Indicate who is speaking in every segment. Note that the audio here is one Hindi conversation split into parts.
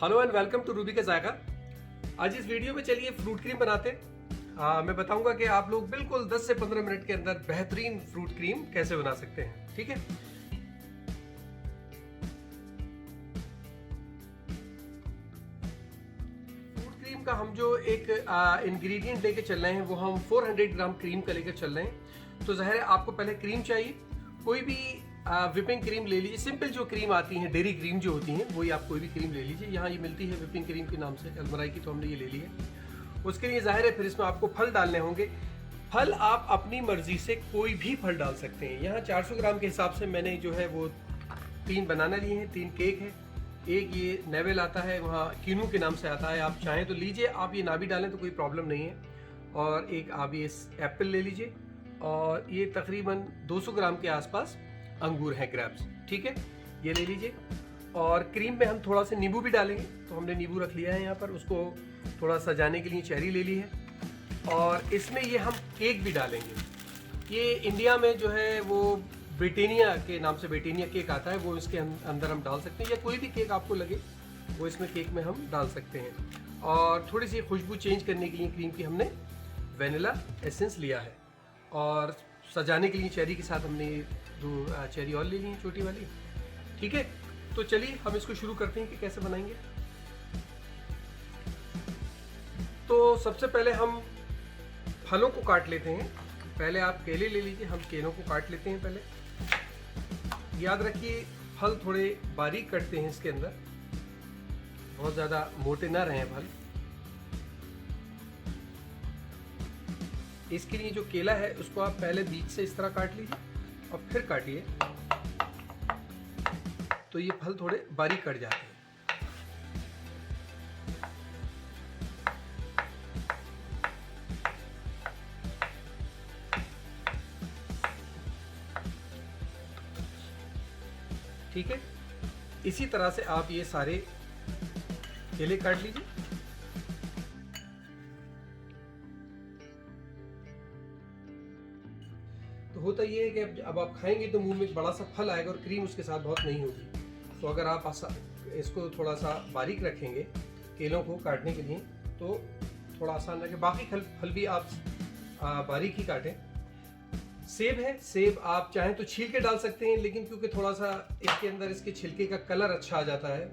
Speaker 1: Hello and welcome to Ruby का जायका। आज इस वीडियो में चलिए फ्रूट क्रीम बनाते हैं। मैं बताऊंगा कि आप लोग बिल्कुल 10 से 15 मिनट के अंदर बेहतरीन फ्रूट क्रीम कैसे बना सकते हैं। ठीक है, फ्रूट क्रीम का हम जो एक इंग्रेडिएंट लेके चल रहे हैं वो हम 400 ग्राम क्रीम का लेकर चल रहे हैं। तो ज़ाहिर है आपको पहले क्रीम चाहिए। कोई भी विपिंग क्रीम ले लीजिए, सिंपल जो क्रीम आती है, डेयरी क्रीम जो होती हैं, वही आप कोई भी क्रीम ले लीजिए। यहाँ ये मिलती है विपिंग क्रीम के नाम से, अलमराई की, तो हमने ये ले ली है। उसके लिए ज़ाहिर है फिर इसमें आपको फल डालने होंगे। फल आप अपनी मर्जी से कोई भी फल डाल सकते हैं। यहाँ 400 ग्राम के हिसाब से मैंने जो है वो 3 बनाना लिए हैं, 3 केक है, एक ये नेवेल आता है, वहाँ कीनू के नाम से आता है, आप चाहें तो लीजिए, आप ये ना भी डालें तो कोई प्रॉब्लम नहीं है। और एक आप ये एप्पल ले लीजिए, और ये तकरीबन 200 ग्राम के आसपास अंगूर हैं, ग्रेप्स। ठीक है, ये ले लीजिए। और क्रीम में हम थोड़ा सा नींबू भी डालेंगे, तो हमने नींबू रख लिया है यहाँ पर, उसको थोड़ा सजाने के लिए चेरी ले ली है। और इसमें ये हम केक भी डालेंगे। ये इंडिया में जो है वो ब्रिटानिया के नाम से ब्रिटानिया केक आता है, वो इसके अंदर हम डाल सकते हैं, या कोई भी केक आपको लगे वो इसमें केक में हम डाल सकते हैं। और थोड़ी सी खुशबू चेंज करने के लिए क्रीम की हमने वेनिला एसेंस लिया है। और सजाने के लिए चेरी के साथ हमने 2 चेरी और ले ली है, छोटी वाली। ठीक है, तो चलिए हम इसको शुरू करते हैं कि कैसे बनाएंगे। तो सबसे पहले हम फलों को काट लेते हैं। पहले आप केले ले लीजिए, हम केलों को काट लेते हैं पहले। याद रखिए फल थोड़े बारीक कटते हैं इसके अंदर, बहुत ज़्यादा मोटे ना रहें फल। इसके लिए जो केला है उसको आप पहले बीच से इस तरह काट लीजिए और फिर काटिए, तो ये फल थोड़े बारीक कट जाते हैं। ठीक है, इसी तरह से आप ये सारे केले काट लीजिए। तो होता ये है कि अब आप खाएंगे तो मुंह में एक बड़ा सा फल आएगा और क्रीम उसके साथ बहुत नहीं होगी। तो अगर आप इसको थोड़ा सा बारीक रखेंगे, केलों को काटने के लिए, तो थोड़ा आसान रखें। बाकी फल भी आप बारीक ही काटें। सेब है, सेब आप चाहें तो छील के डाल सकते हैं, लेकिन क्योंकि थोड़ा सा इसके अंदर इसके छिलके का कलर अच्छा आ जाता है,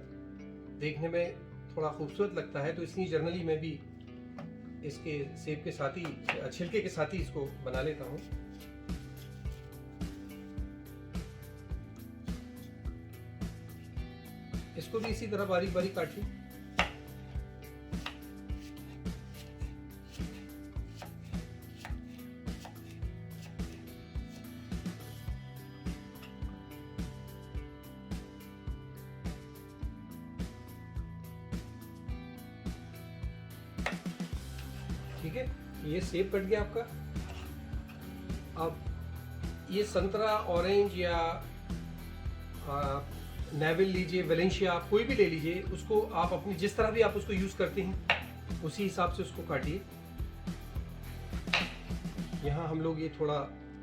Speaker 1: देखने में थोड़ा खूबसूरत लगता है, तो इसलिए जनरली मैं भी इसके सेब के साथ ही, छिलके के साथ ही इसको बना लेता हूँ। इसको भी इसी तरह बारीक बारीक काट ली। ठीक है, ये सेब कट गया आपका। अब ये संतरा, ऑरेंज या नेविल लीजिए, वेलेंशिया, आप कोई भी ले लीजिए, उसको आप अपनी जिस तरह भी आप उसको यूज़ करते हैं उसी हिसाब से उसको काटिए। यहाँ हम लोग ये थोड़ा,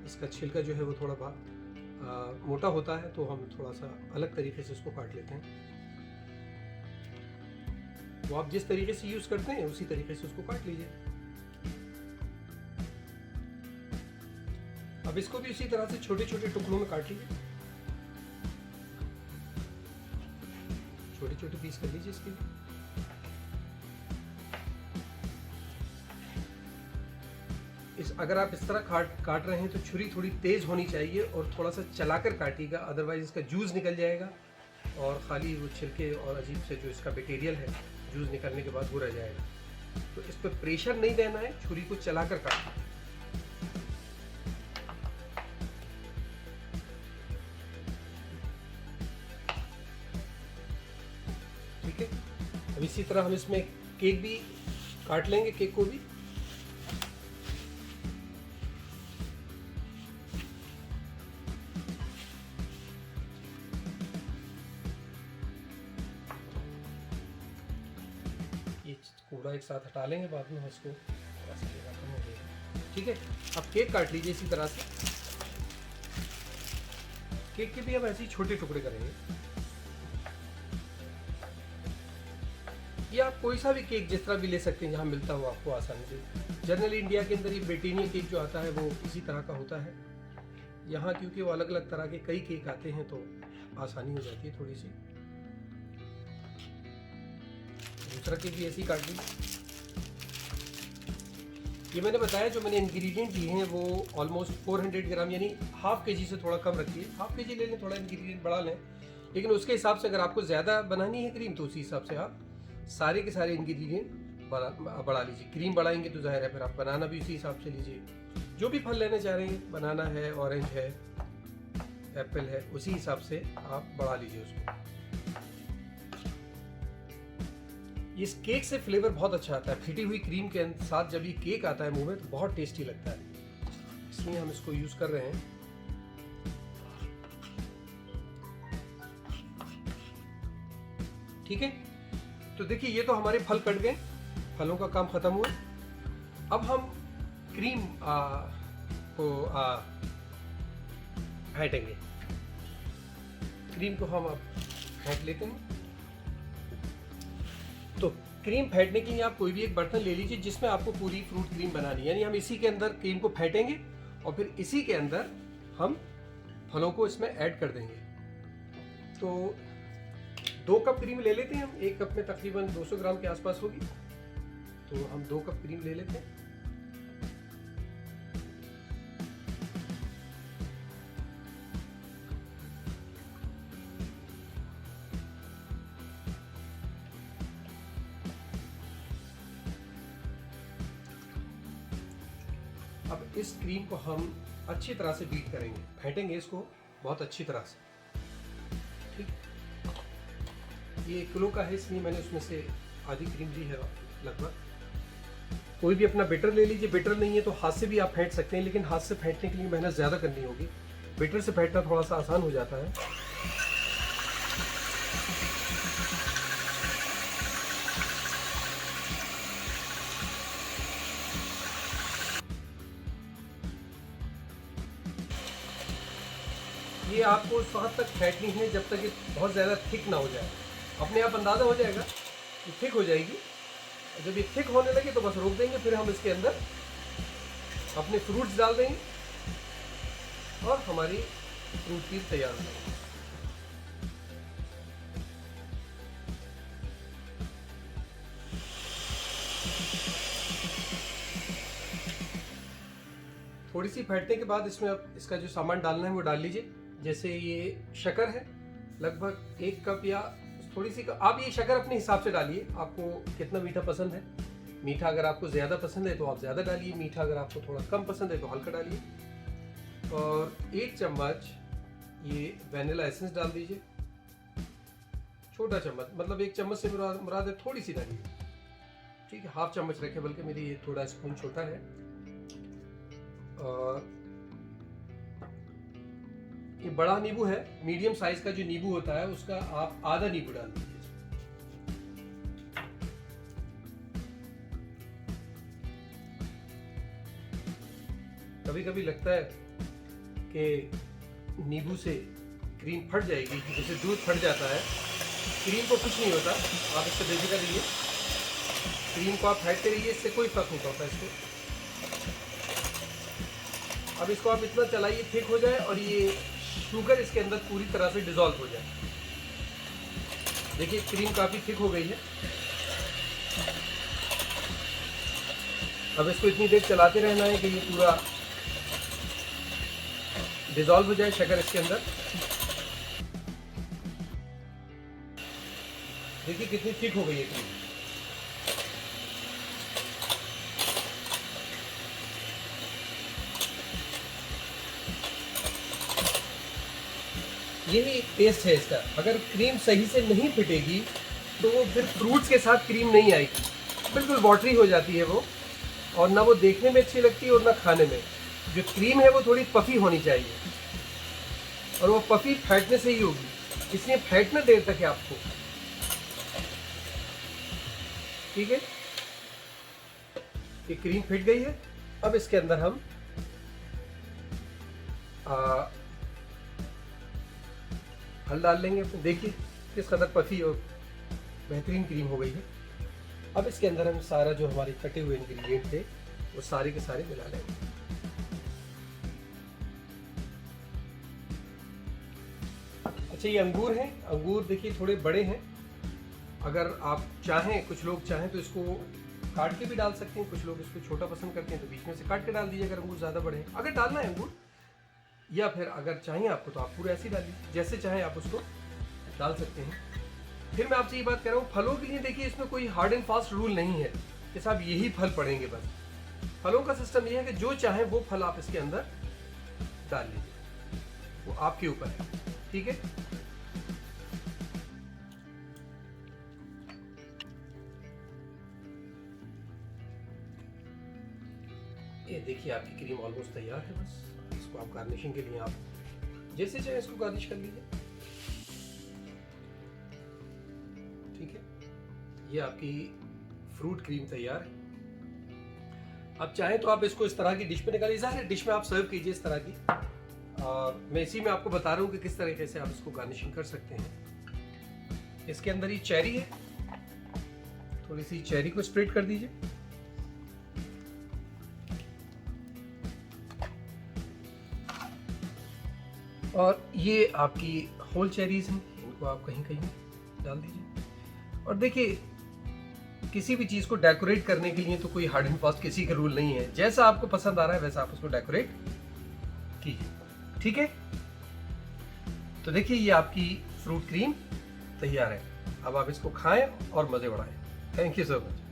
Speaker 1: इसका छिलका जो है वो थोड़ा मोटा होता है, तो हम थोड़ा सा अलग तरीके से इसको काट लेते हैं। वो आप जिस तरीके से यूज़ करते हैं उसी तरीके से उसको काट लीजिए। अब इसको भी इसी तरह से छोटे छोटे टुकड़ों में काट लीजिए, छोटे छोटे पीस कर लीजिए इसके। अगर आप इस तरह काट रहे हैं तो छुरी थोड़ी तेज होनी चाहिए और थोड़ा सा चलाकर काटिएगा, अदरवाइज इसका जूस निकल जाएगा और खाली वो छिलके और अजीब से जो इसका मटेरियल है, जूस निकलने के बाद वो रह जाएगा। तो इस पर प्रेशर नहीं देना है, छुरी को चलाकर काटना। ठीक है, अब इसी तरह हम इसमें केक भी काट लेंगे, केक को भी। ये कूड़ा एक साथ हटा लेंगे, बाद में इसको थोड़ा सा कम हो जाएगा। ठीक है, अब केक काट लीजिए इसी तरह से। केक के भी हम ऐसे ही छोटे टुकड़े करेंगे। ये आप कोई सा भी केक जिस तरह भी ले सकते हैं, जहाँ मिलता हो आपको आसानी से। जनरली इंडिया के अंदर ये ब्रिटानिया केक जो आता है वो इसी तरह का होता है। यहाँ क्योंकि वो अलग अलग तरह के कई केक आते हैं तो आसानी हो जाती है थोड़ी सी। दूसरा केक भी ऐसे ही काट ली। ये मैंने बताया जो मैंने इंग्रेडिएंट लिए हैं वो ऑलमोस्ट 400 ग्राम, यानी हाफ के जी से थोड़ा कम रखिए। हाफ के जी ले लें, थोड़ा इंग्रेडिएंट बढ़ा लें, लेकिन उसके हिसाब से अगर आपको ज़्यादा बनानी है क्रीम तो उसी हिसाब से आप सारे के सारे इंग्रेडिएंट बढ़ा लीजिए। क्रीम बढ़ाएंगे तो जाहिर है फिर आप बनाना भी उसी हिसाब से लीजिए। जो भी फल लेना चाह रहे हैं, बनाना है, ऑरेंज है, एप्पल है, उसी हिसाब से आप बढ़ा लीजिए उसको। इस केक से फ्लेवर बहुत अच्छा आता है। फिटी हुई क्रीम के साथ जब ये केक आता है मुंह में तो बहुत टेस्टी लगता है, इसलिए हम इसको यूज कर रहे हैं। ठीक है, तो देखिए ये तो हमारे फल कट गए, फलों का काम खत्म हुआ। अब हम क्रीम को फेंटेंगे। क्रीम को हम अब फेंट लेते हैं। तो क्रीम फेंटने के लिए आप कोई भी एक बर्तन ले लीजिए जिसमें आपको पूरी फ्रूट क्रीम बनानी है, यानी हम इसी के अंदर क्रीम को फेंटेंगे और फिर इसी के अंदर हम फलों को इसमें ऐड कर देंगे। तो 2 कप क्रीम ले लेते हैं हम। 1 कप में तकरीबन 200 ग्राम के आसपास होगी, तो हम 2 कप क्रीम ले लेते हैं। अब इस क्रीम को हम अच्छी तरह से बीट करेंगे, फेंटेंगे इसको बहुत अच्छी तरह से। ठीक, ये 1 किलो का है इसलिए मैंने उसमें से आधी क्रीम ली है लगभग। कोई भी अपना बेटर ले लीजिए, बेटर नहीं है तो हाथ से भी आप फेंट सकते हैं, लेकिन हाथ से फेंटने के लिए मेहनत ज़्यादा करनी होगी। बेटर से फेंटना थोड़ा सा आसान हो जाता है। ये आपको उस वक्त तक फेंटनी है जब तक ये बहुत ज़्यादा थिक ना हो जाए। अपने आप अंदाज़ा हो जाएगा कि थिक हो जाएगी। जब ये थिक होने लगे तो बस रोक देंगे, फिर हम इसके अंदर अपने फ्रूट्स डाल देंगे और हमारी फ्रूट क्रीम तैयार हो जाएगी। थोड़ी सी फेंटने के बाद इसमें अब इसका जो सामान डालना है वो डाल लीजिए। जैसे ये शक्कर है, लगभग 1 कप या थोड़ी सी आप ये शक्कर अपने हिसाब से डालिए, आपको कितना मीठा पसंद है। मीठा अगर आपको ज़्यादा पसंद है तो आप ज़्यादा डालिए, मीठा अगर आपको थोड़ा कम पसंद है तो हल्का डालिए। और 1 चम्मच ये वैनिला एसेंस डाल दीजिए, छोटा चम्मच, मतलब 1 चम्मच से मुराद है थोड़ी सी डालिए। ठीक है, हाफ चम्मच रखे, बल्कि मेरी ये थोड़ा स्पून छोटा है। और ये बड़ा नींबू है, मीडियम साइज का जो नींबू होता है उसका आप आधा नींबू डाल दीजिए। कभी कभी लगता है कि नींबू से क्रीम फट जाएगी, जैसे दूध फट जाता है। क्रीम को कुछ नहीं होता, आप इससे बेफिक्र रहिए। क्रीम को आप फेंटते रहिए, इससे कोई फर्क नहीं पड़ता इसको। अब इसको आप इतना चलाइए थिक हो जाए और ये शुगर इसके अंदर पूरी तरह से डिसॉल्व हो जाए। देखिए क्रीम काफ़ी थिक हो गई है। अब इसको इतनी देर चलाते रहना है कि ये पूरा डिसॉल्व हो जाए शक्कर इसके अंदर। देखिए कितनी थिक हो गई है क्रीम। यही एक टेस्ट है इसका। अगर क्रीम सही से नहीं फिटेगी तो वो फिर फ्रूट्स के साथ क्रीम नहीं आएगी, बिल्कुल वाटरी हो जाती है वो, और ना वो देखने में अच्छी लगती है और ना खाने में। जो क्रीम है वो थोड़ी पफी होनी चाहिए, और वो पफी फेंटने से ही होगी, इसलिए फेंटना देर तक है आपको। ठीक है, ये क्रीम फिट गई है। अब इसके अंदर हम फल डाल लेंगे। देखिए किस कदर पफी और बेहतरीन क्रीम हो गई है। अब इसके अंदर हम सारा जो हमारे कटे हुए इंग्रेडिएंट थे वो सारे के सारे मिला लेंगे। अच्छा, ये अंगूर हैं। अंगूर देखिए थोड़े बड़े हैं, अगर आप चाहें, कुछ लोग चाहें तो इसको काट के भी डाल सकते हैं, कुछ लोग इसको छोटा पसंद करते हैं तो बीच में से काट के डाल दीजिए अगर अंगूर ज़्यादा बड़े हैं, अगर डालना है अंगूर, या फिर अगर चाहिए आपको तो आप पूरा ऐसे ही डालिए, जैसे चाहे आप उसको डाल सकते हैं। फिर मैं आपसे ये बात कह रहा हूँ, फलों के लिए देखिए इसमें कोई हार्ड एंड फास्ट रूल नहीं है कि साहब यही फल पड़ेंगे बस। फलों का सिस्टम ये है कि जो चाहे वो फल आप इसके अंदर डाल लीजिए, वो आपके ऊपर है, ठीक है। ये देखिए आपकी क्रीम ऑलमोस्ट तैयार है। बस इसको आप गार्निशिंग के लिए आप जैसे चाहे इसको गार्निश कर लीजिए, ठीक है। ये आपकी फ्रूट क्रीम तैयार है। आप चाहें तो आप इसको इस तरह की डिश में निकालिए, ज़ाहिर है डिश में आप सर्व कीजिए इस तरह की, और मैं इसी में आपको बता रहा हूँ कि किस तरीके से आप इसको गार्निशिंग कर सकते हैं। इसके अंदर ये चेरी है, थोड़ी सी चेरी को स्प्रेड कर दीजिए, और ये आपकी होल चेरीज हैं, इनको आप कहीं कहीं डाल दीजिए। और देखिए किसी भी चीज़ को डेकोरेट करने के लिए तो कोई हार्ड एंड फास्ट किसी का रूल नहीं है, जैसा आपको पसंद आ रहा है वैसा आप उसको डेकोरेट कीजिए, ठीक है। तो देखिए ये आपकी फ्रूट क्रीम तैयार है। अब आप इसको खाएं और मज़े बढ़ाएं। Thank you so much.